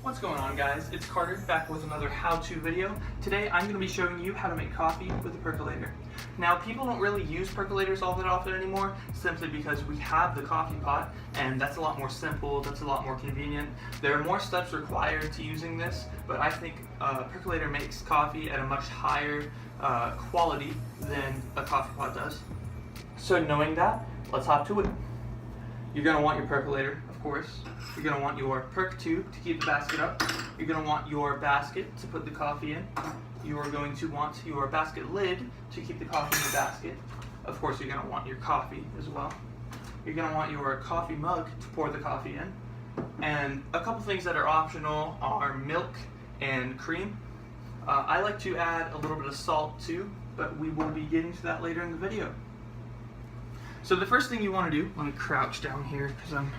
What's going on, guys? It's Carter back with another how-to video. Today I'm going to be showing you how to make coffee with a percolator. Now, people don't really use percolators all that often anymore simply because we have the coffee pot, and that's a lot more simple, that's a lot more convenient. There are more steps required to using this, but I think a percolator makes coffee at a much higher quality than a coffee pot does. So knowing that, let's hop to it. You're going to want your percolator, of course. You're going to want your perc tube to keep the basket up. You're going to want your basket to put the coffee in. You are going to want your basket lid to keep the coffee in the basket. Of course, you're going to want your coffee as well. You're going to want your coffee mug to pour the coffee in. And a couple things that are optional are milk and cream. I like to add a little bit of salt too, but we will be getting to that later in the video. So the first thing you want to do, let me crouch down here because I'm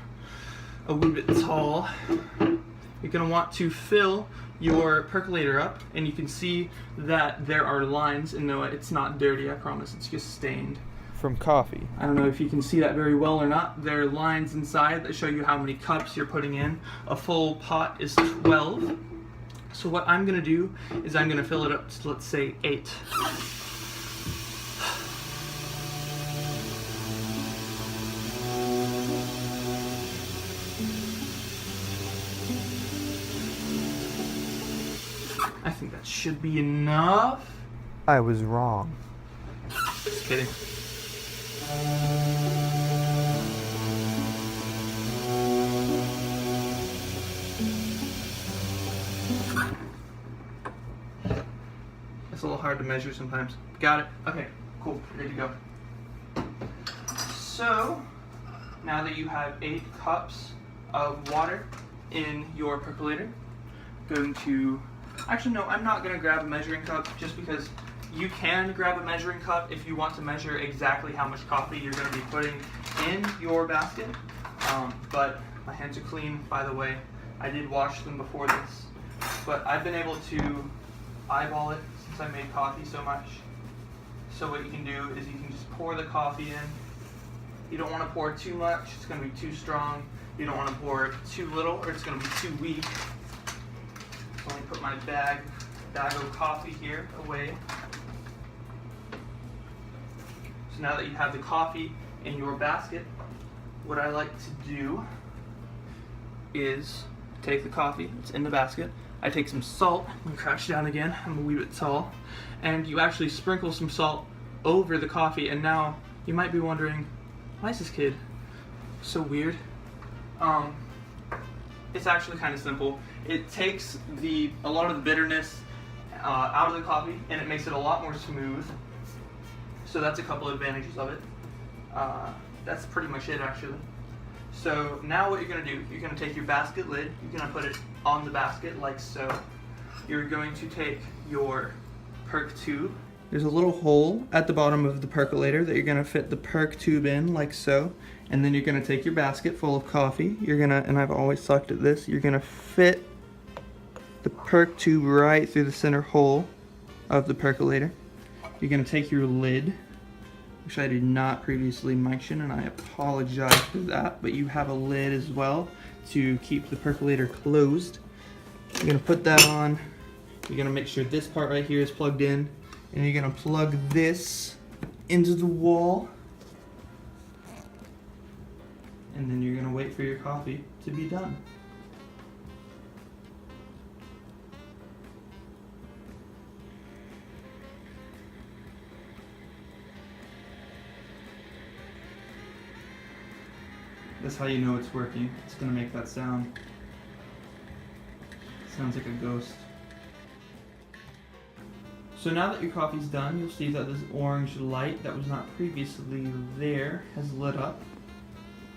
a wee bit tall. You're going to want to fill your percolator up, and you can see that there are lines, and no, it's not dirty, I promise, it's just stained from coffee. I don't know if you can see that very well or not. There are lines inside that show you how many cups you're putting in. A full pot is 12. So what I'm going to do is I'm going to fill it up to, let's say, 8. I think that should be enough. I was wrong. Just kidding. It's a little hard to measure sometimes. Got it. Okay, cool. Ready to go. So, now that you have 8 cups of water in your percolator, going to... Actually, no, I'm not going to grab a measuring cup just because you can grab a measuring cup if you want to measure exactly how much coffee you're going to be putting in your basket. But my hands are clean, by the way. I did wash them before this. But I've been able to eyeball it since I made coffee so much. So what you can do is you can just pour the coffee in. You don't want to pour too much, it's going to be too strong. You don't want to pour too little or it's going to be too weak. Let me put my bag of coffee here away. So now that you have the coffee in your basket, what I like to do is take the coffee, it's in the basket. I take some salt, I'm gonna crouch down again, I'm a wee bit tall, and you actually sprinkle some salt over the coffee. And now you might be wondering, why is this kid so weird? It's actually kind of simple. It takes a lot of the bitterness out of the coffee, and it makes it a lot more smooth. So that's a couple of advantages of it. That's pretty much it, actually. So now what you're going to do, you're going to take your basket lid, you're going to put it on the basket like so. You're going to take your perc tube. There's a little hole at the bottom of the percolator that you're going to fit the perc tube in like so. And then you're going to take your basket full of coffee. You're going to, and I've always sucked at this, you're going to fit the perc tube right through the center hole of the percolator. You're going to take your lid, which I did not previously mention, and I apologize for that, but you have a lid as well to keep the percolator closed. You're going to put that on. You're going to make sure this part right here is plugged in, and you're going to plug this into the wall. And then you're going to wait for your coffee to be done. That's how you know it's working. It's going to make that sound. Sounds like a ghost. So now that your coffee's done, you'll see that this orange light that was not previously there has lit up.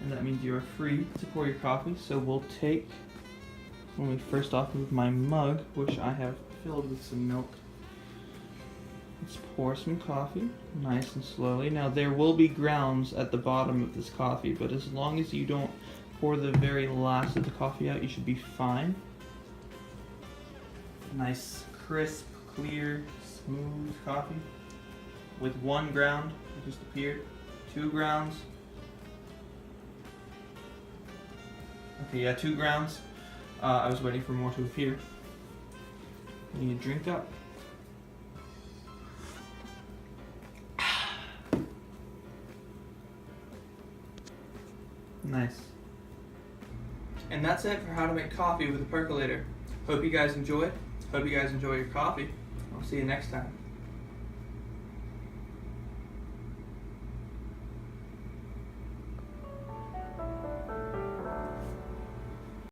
And that means you are free to pour your coffee. So we'll take, let me first off move my mug, which I have filled with some milk. Let's pour some coffee, nice and slowly. Now there will be grounds at the bottom of this coffee, but as long as you don't pour the very last of the coffee out, you should be fine. Nice, crisp, clear, smooth coffee with 1 ground that just appeared, 2 grounds. Okay, yeah, 2 grounds. I was waiting for more to appear. And you drink up. Nice. And that's it for how to make coffee with a percolator. Hope you guys enjoyed. Hope you guys enjoy your coffee. I'll see you next time.